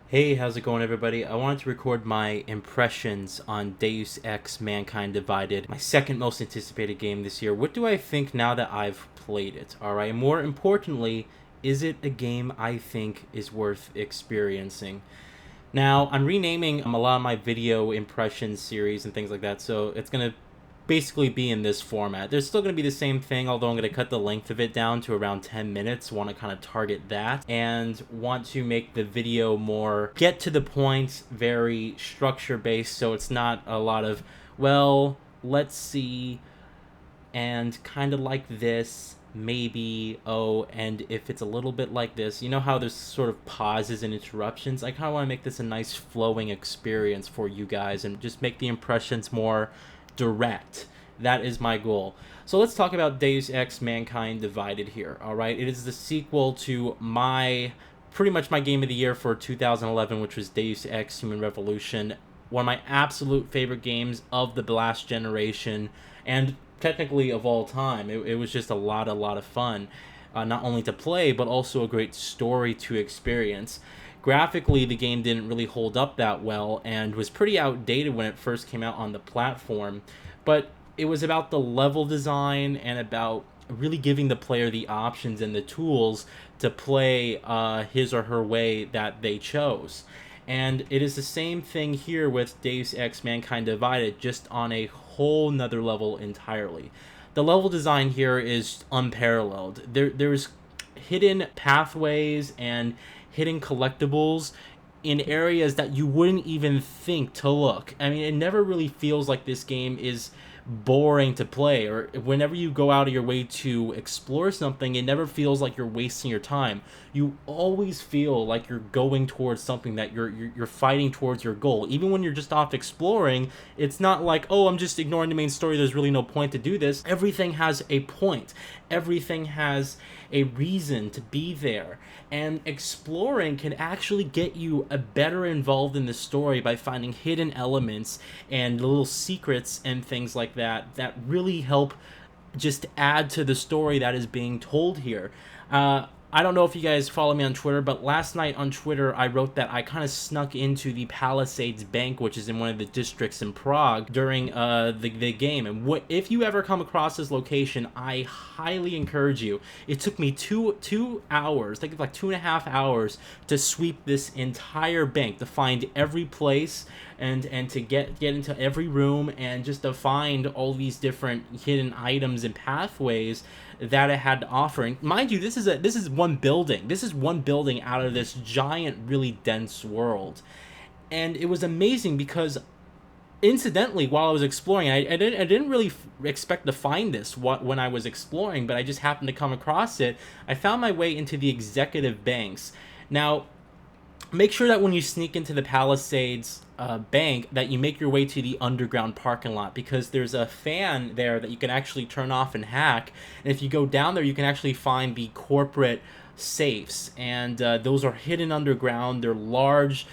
Hey, how's it going, everybody? I wanted to record my impressions on Deus Ex Mankind Divided, my second most anticipated game this year. What do I think now that I've played it? Alright, more importantly, is it a game I think is worth experiencing? Now, I'm renaming a lot of my video impressions series and things like that, so it's going to basically be in this format. There's still going to be the same thing, although I'm going to cut the length of it down to around 10 minutes. Want to kind of target that and want to make the video more get to the point, very structure based, so it's not a lot of, well, let's see, and kind of like this, maybe, oh, and if it's a little bit like this, you know how there's sort of pauses and interruptions? I kind of want to make this a nice flowing experience for you guys and just make the impressions more direct. That is my goal. So let's talk about Deus Ex Mankind Divided here, alright? It is the sequel to pretty much my game of the year for 2011, which was Deus Ex Human Revolution. One of my absolute favorite games of the last generation, and technically of all time. It was just a lot of fun, not only to play, but also a great story to experience. Graphically, the game didn't really hold up that well and was pretty outdated when it first came out on the platform, but it was about the level design and about really giving the player the options and the tools to play his or her way that they chose. And it is the same thing here with Deus Ex Mankind Divided, just on a whole nother level entirely. The level design here is unparalleled. There's hidden pathways and hidden collectibles in areas that you wouldn't even think to look. I mean, it never really feels like this game is boring to play, or whenever you go out of your way to explore something, it never feels like you're wasting your time. You always feel like you're going towards something, that you're fighting towards your goal. Even when you're just off exploring, it's not like, oh, I'm just ignoring the main story, there's really no point to do this. Everything has a point. Everything has a reason to be there, and exploring can actually get you a better involved in the story by finding hidden elements and little secrets and things like that really help just add to the story that is being told here. I don't know if you guys follow me on Twitter, but last night on Twitter I wrote that I kind of snuck into the Palisades Bank, which is in one of the districts in Prague, during the game. And if you ever come across this location, I highly encourage you. It took me two hours, I think like 2.5 hours, to sweep this entire bank, to find every place and to get into every room, and just to find all these different hidden items and pathways that it had to offer. And mind you, this is one building. This is one building out of this giant, really dense world. And it was amazing because, incidentally, while I was exploring, I didn't really expect to find this when I was exploring, but I just happened to come across it. I found my way into the executive banks. Now, make sure that when you sneak into the Palisades bank, that you make your way to the underground parking lot, because there's a fan there that you can actually turn off and hack. And if you go down there, you can actually find the corporate safes, and those are hidden underground. They're large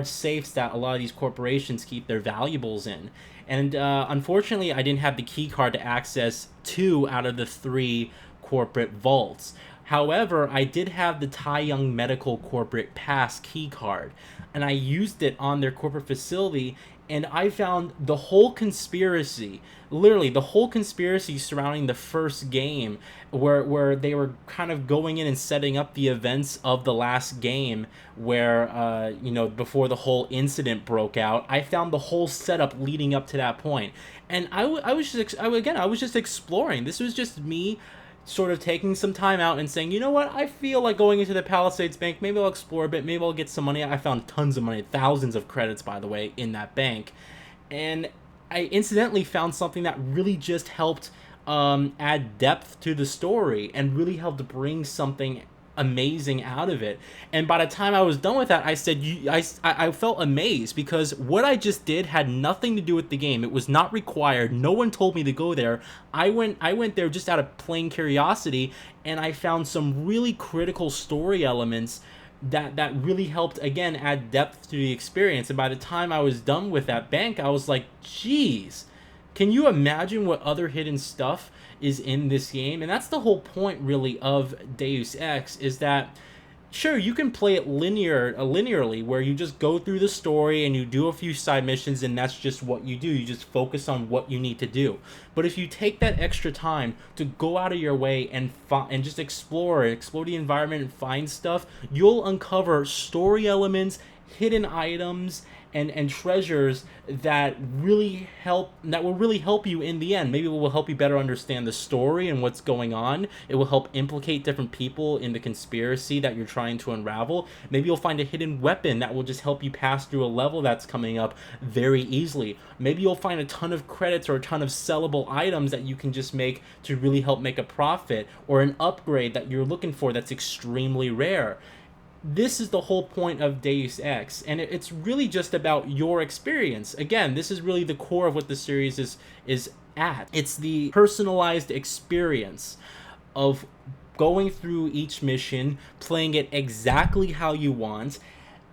safes that a lot of these corporations keep their valuables in. And unfortunately, I didn't have the key card to access 2 out of the 3 corporate vaults. However, I did have the Tai Young Medical Corporate Pass key card, and I used it on their corporate facility, and I found the whole conspiracy, literally the whole conspiracy surrounding the first game, where they were kind of going in and setting up the events of the last game, where before the whole incident broke out. I found the whole setup leading up to that point, and I was just exploring. This was just me sort of taking some time out and saying, you know what, I feel like going into the Palisades Bank. Maybe I'll explore a bit. Maybe I'll get some money. I found tons of money, thousands of credits, by the way, in that bank. And I incidentally found something that really just helped add depth to the story and really helped bring something amazing out of it. And by the time I was done with that, I said, I felt amazed, because what I just did had nothing to do with the game. It was not required. No one told me to go there. I went there just out of plain curiosity, and I found some really critical story elements that really helped, again, add depth to the experience. And by the time I was done with that bank, I was like, geez, can you imagine what other hidden stuff is in this game? And that's the whole point, really, of Deus Ex, is that Sure, you can play it linearly, where you just go through the story and you do a few side missions, and that's just what you do. You just focus on what you need to do. But if you take that extra time to go out of your way and just explore the environment and find stuff, you'll uncover story elements, hidden items, and treasures that will really help you in the end. Maybe it will help you better understand the story and what's going on. It will help implicate different people in the conspiracy that you're trying to unravel. Maybe you'll find a hidden weapon that will just help you pass through a level that's coming up very easily. Maybe you'll find a ton of credits or a ton of sellable items that you can just make to really help make a profit, or an upgrade that you're looking for that's extremely rare. This is the whole point of Deus Ex, and it's really just about your experience. Again, this is really the core of what the series is at. It's the personalized experience of going through each mission, playing it exactly how you want,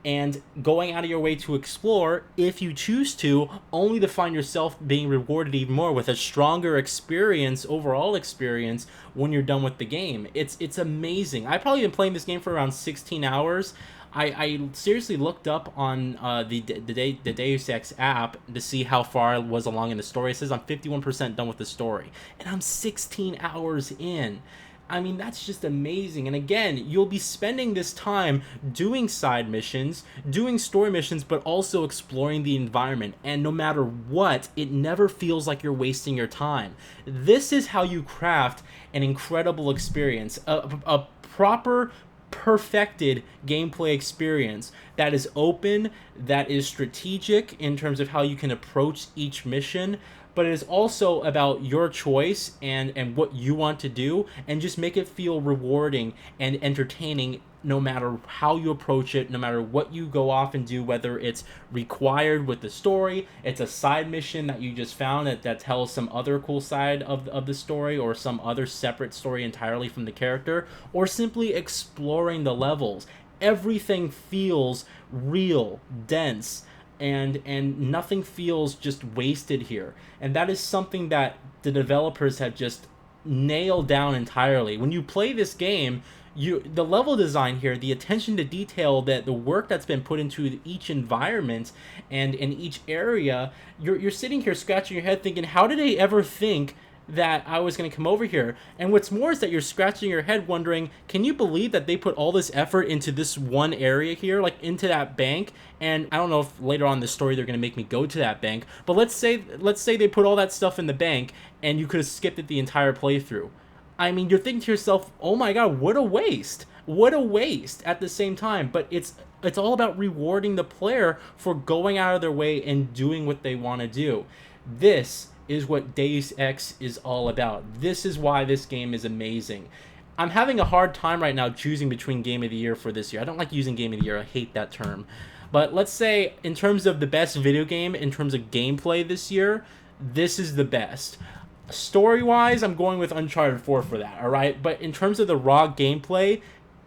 and going out of your way to explore, if you choose to, only to find yourself being rewarded even more with a stronger experience, overall experience, when you're done with the game. It's amazing. I've probably been playing this game for around 16 hours. I seriously looked up on the Deus Ex app to see how far I was along in the story. It says I'm 51% done with the story, and I'm 16 hours in. I mean, that's just amazing. And again, you'll be spending this time doing side missions, doing story missions, but also exploring the environment. And no matter what, it never feels like you're wasting your time. This is how you craft an incredible experience, a proper, perfected gameplay experience that is open, that is strategic in terms of how you can approach each mission, but it is also about your choice and what you want to do, and just make it feel rewarding and entertaining no matter how you approach it, no matter what you go off and do, whether it's required with the story, it's a side mission that you just found that tells some other cool side of the story, or some other separate story entirely from the character, or simply exploring the levels. Everything feels real, dense, and nothing feels just wasted here. And that is something that the developers have just nailed down entirely. When you play this game, the level design here, the attention to detail, that the work that's been put into each environment and in each area, you're sitting here scratching your head thinking, how did they ever think that I was going to come over here? And what's more is that you're scratching your head wondering, can you believe that they put all this effort into this one area here, like into that bank? And I don't know if later on in the story they're going to make me go to that bank, but let's say they put all that stuff in the bank and you could have skipped it the entire playthrough. I mean, you're thinking to yourself, oh my god, what a waste. What a waste at the same time. But it's all about rewarding the player for going out of their way and doing what they want to do. This is what Deus Ex is all about. This is why this game is amazing. I'm having a hard time right now choosing between Game of the Year for this year. I don't like using Game of the Year. I hate that term. But let's say in terms of the best video game, in terms of gameplay this year, this is the best. Story-wise, I'm going with Uncharted 4 for that, alright? But in terms of the raw gameplay,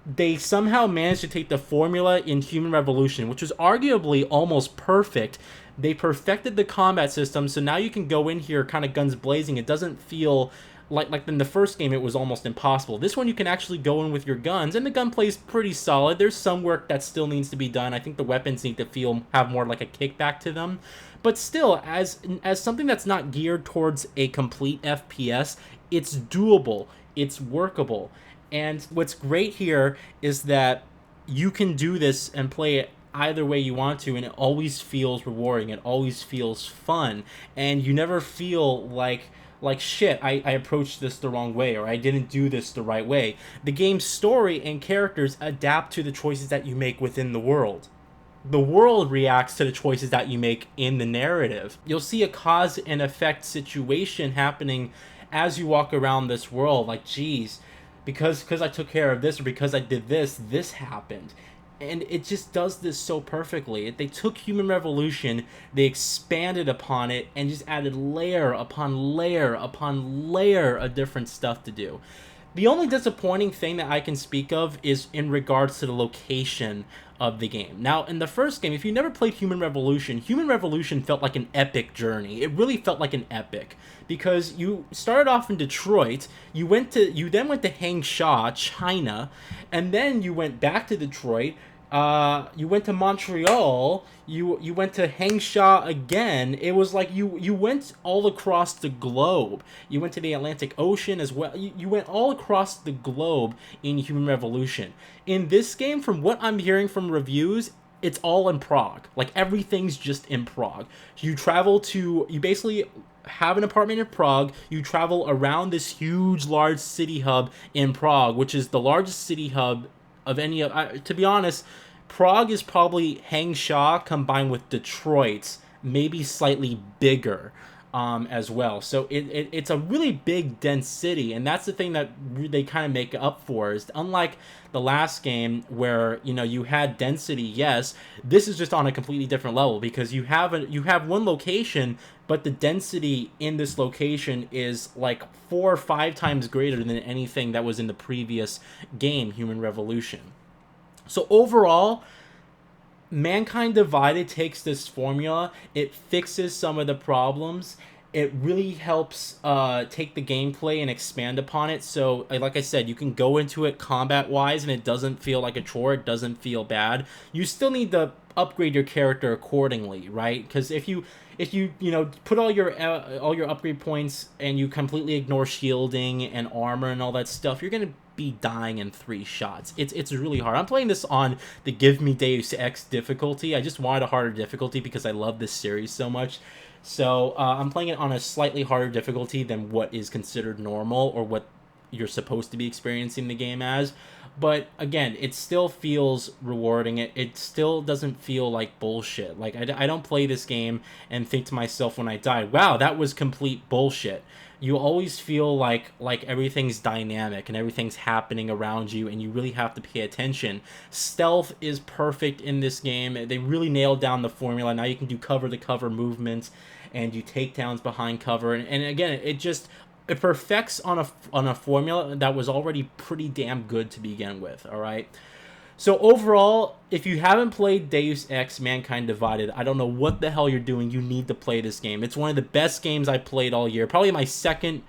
they somehow managed to take the formula in Human Revolution, which was arguably almost perfect. They perfected the combat system, so now you can go in here kind of guns blazing. It doesn't feel like in the first game it was almost impossible. This one you can actually go in with your guns, and the gunplay is pretty solid. There's some work that still needs to be done. I think the weapons need to have more like a kickback to them. But still, as something that's not geared towards a complete FPS, it's doable, it's workable. And what's great here is that you can do this and play it either way you want to, and it always feels rewarding, it always feels fun, and you never feel like shit, I approached this the wrong way, or I didn't do this the right way. The game's story and characters adapt to the choices that you make within the world. The world reacts to the choices that you make in the narrative. You'll see a cause and effect situation happening as you walk around this world, like, geez, because I took care of this, or because I did this happened. And it just does this so perfectly. They took Human Revolution, they expanded upon it, and just added layer upon layer upon layer of different stuff to do. The only disappointing thing that I can speak of is in regards to the location of the game. Now, in the first game, if you never played Human Revolution felt like an epic journey. It really felt like an epic because you started off in Detroit, you then went to Hangsha, China, and then you went back to Detroit. You went to Montreal. You went to Hangsha again. It was like you went all across the globe. You went to the Atlantic Ocean as well. You went all across the globe in Human Revolution. In this game, from what I'm hearing from reviews, it's all in Prague. Like everything's just in Prague. You basically have an apartment in Prague. You travel around this huge, large city hub in Prague, which is the largest city hub of any of. To be honest, Prague is probably Hangsha combined with Detroit, maybe slightly bigger as well. So it's a really big, dense city, and that's the thing that they kind of make up for. Is unlike the last game where you had density, yes, this is just on a completely different level because you have one location, but the density in this location is like 4 or 5 times greater than anything that was in the previous game, Human Revolution. So overall, Mankind Divided takes this formula, it fixes some of the problems, it really helps take the gameplay and expand upon it. So, like I said, you can go into it combat-wise, and it doesn't feel like a chore, it doesn't feel bad. You still need to upgrade your character accordingly, right? Because if you put all your upgrade points and you completely ignore shielding and armor and all that stuff, you're gonna be dying in 3 shots. It's really hard. I'm playing this on the Give Me Deus Ex difficulty. I just wanted a harder difficulty because I love this series so much. So I'm playing it on a slightly harder difficulty than what is considered normal or what you're supposed to be experiencing the game as. But again, it still feels rewarding. It still doesn't feel like bullshit. Like I don't play this game and think to myself when I die, wow, that was complete bullshit. You always feel like everything's dynamic and everything's happening around you, and you really have to pay attention. Stealth is perfect in this game. They really nailed down the formula. Now you can do cover-to-cover movements and do takedowns behind cover. And again, it perfects on a formula that was already pretty damn good to begin with, all right? So overall, if you haven't played Deus Ex Mankind Divided, I don't know what the hell you're doing. You need to play this game. It's one of the best games I played all year. Probably my second.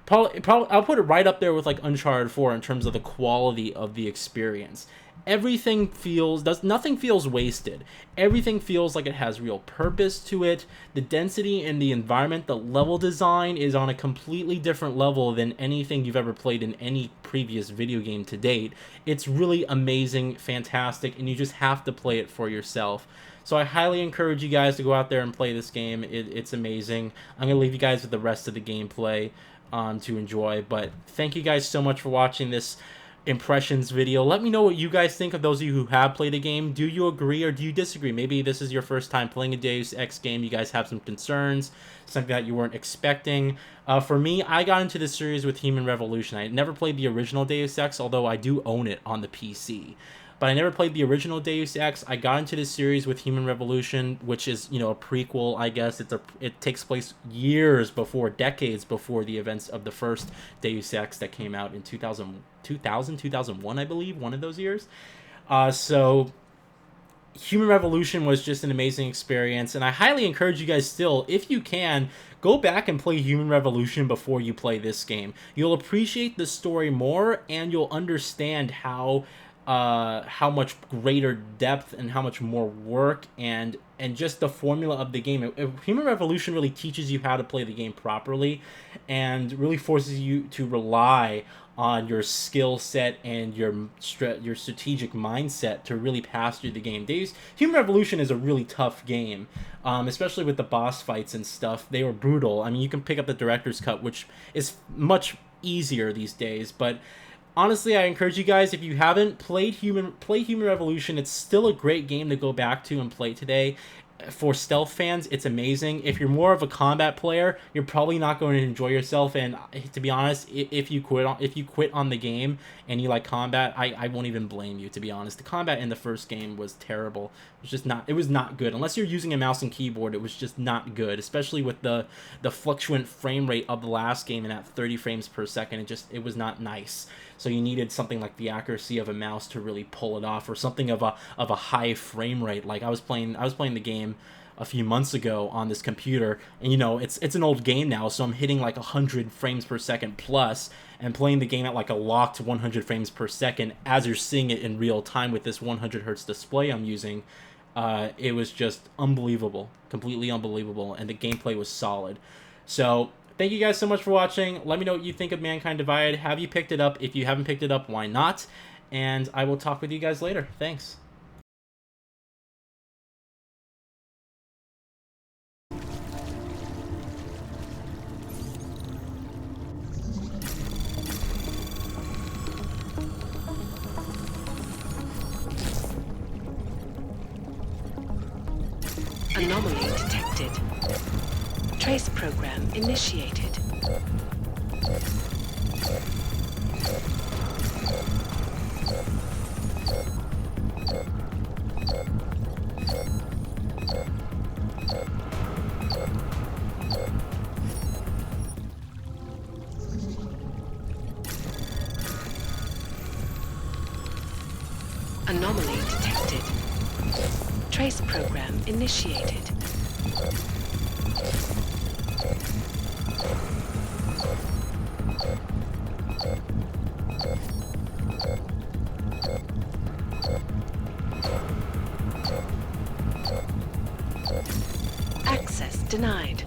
Probably I'll put it right up there with like Uncharted 4 in terms of the quality of the experience. Nothing feels wasted. Everything feels like it has real purpose to it. The density in the environment, the level design is on a completely different level than anything you've ever played in any previous video game to date. It's really amazing, fantastic, and you just have to play it for yourself. So I highly encourage you guys to go out there and play this game. It's amazing. I'm going to leave you guys with the rest of the gameplay to enjoy. But thank you guys so much for watching this impressions video. Let me know what you guys think of those of you who have played a game. Do you agree or do you disagree? Maybe this is your first time playing a Deus Ex game. You guys have some concerns, something that you weren't expecting. For me, I got into this series with Human Revolution. I never played the original Deus Ex, although I do own it on the PC. But I never played the original Deus Ex. I got into this series with Human Revolution, which is, a prequel, I guess. It takes place decades before the events of the first Deus Ex that came out in 2001, I believe, one of those years. So Human Revolution was just an amazing experience, and I highly encourage you guys still, if you can, go back and play Human Revolution before you play this game. You'll appreciate the story more, and you'll understand how much greater depth and how much more work and just the formula of the game. Human Revolution really teaches you how to play the game properly and really forces you to rely on your skill set and your strategic mindset to really pass through the game. Human Revolution is a really tough game, especially with the boss fights and stuff. They were brutal. I mean, you can pick up the director's cut, which is much easier these days, but honestly, I encourage you guys, if you haven't played Human Revolution, it's still a great game to go back to and play today. for stealth fans, it's amazing. If you're more of a combat player, you're probably not going to enjoy yourself. And to be honest, if you quit on the game and you like combat, I won't even blame you. To be honest, the combat in the first game was terrible. It was not good unless you're using a mouse and keyboard. It was just not good, especially with the fluctuant frame rate of the last game and at 30 frames per second. It was not nice. So you needed something like the accuracy of a mouse to really pull it off, or something of a high frame rate. Like I was playing the game a few months ago on this computer, and it's an old game now, so I'm hitting like 100 frames per second plus, and playing the game at like a locked 100 frames per second as you're seeing it in real time with this 100 hertz display I'm using. It was just unbelievable, completely unbelievable, and the gameplay was solid. So thank you guys so much for watching. Let me know what you think of Mankind Divided. Have you picked it up? If you haven't picked it up, why not? And I will talk with you guys later. Thanks. Anomaly detected. Trace program initiated. Anomaly detected. Trace program initiated. Access denied.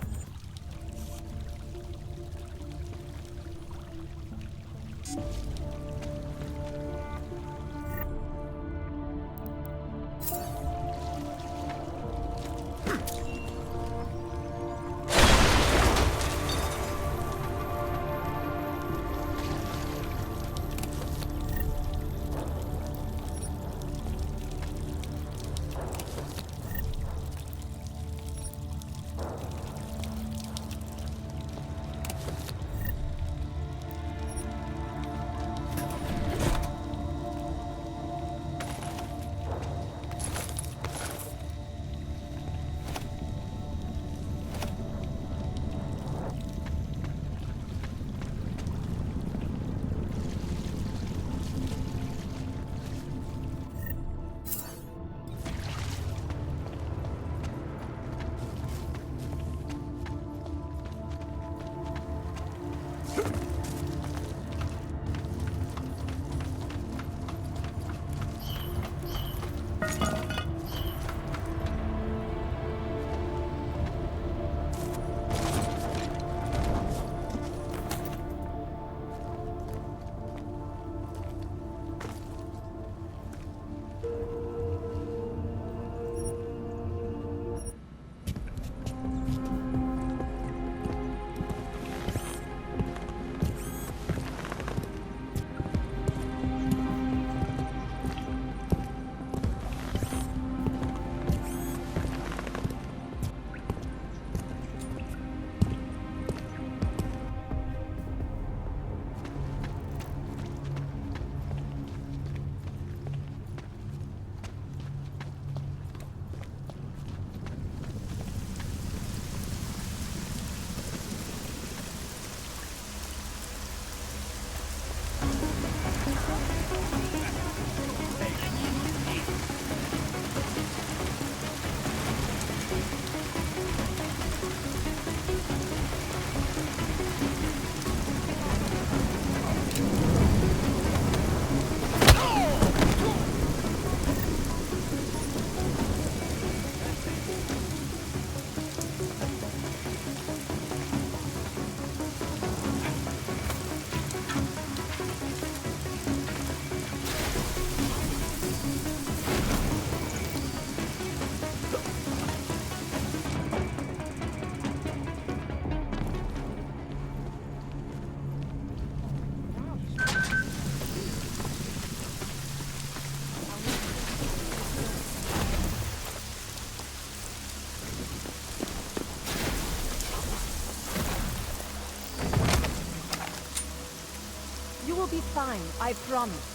fine, I promise.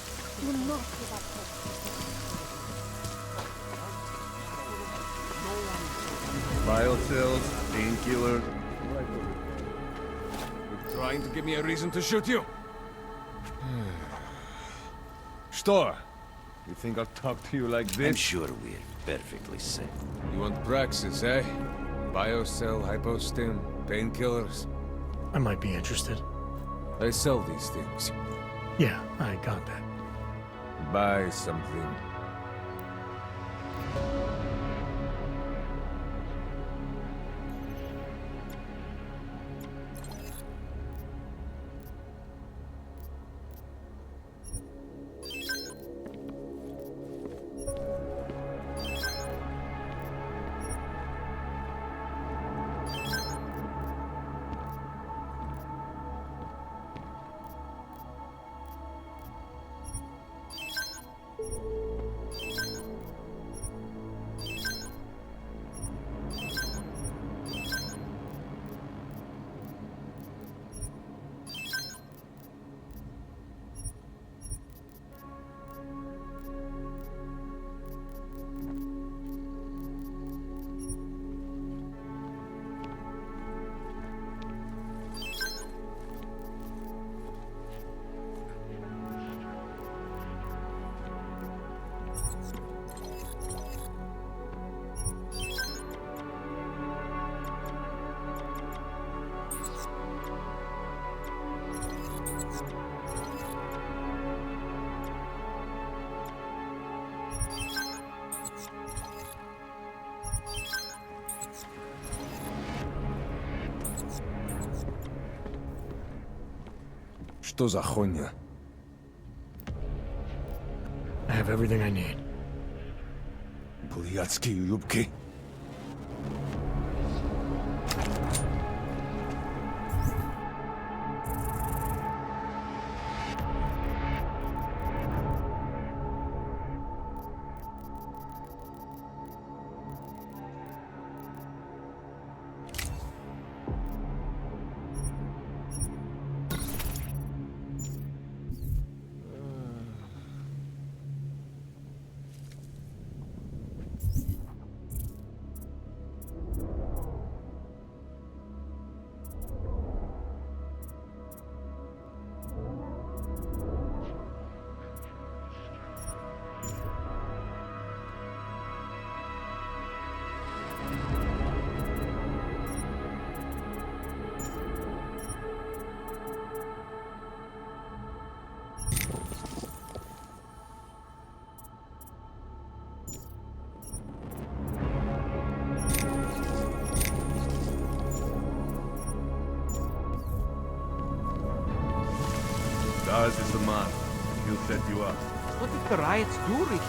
Do not give up hope. Biocells, painkiller. You're trying to give me a reason to shoot you? Stor, you think I'll talk to you like this? I'm sure we're perfectly safe. You want Praxis, eh? Biocell, hypostim, painkillers. I might be interested. I sell these things. Yeah, I got that. Buy something. Что за хуйня? I have everything I need. Блядские юбки. Daz is the man. He'll set you up. What if the riots do reach?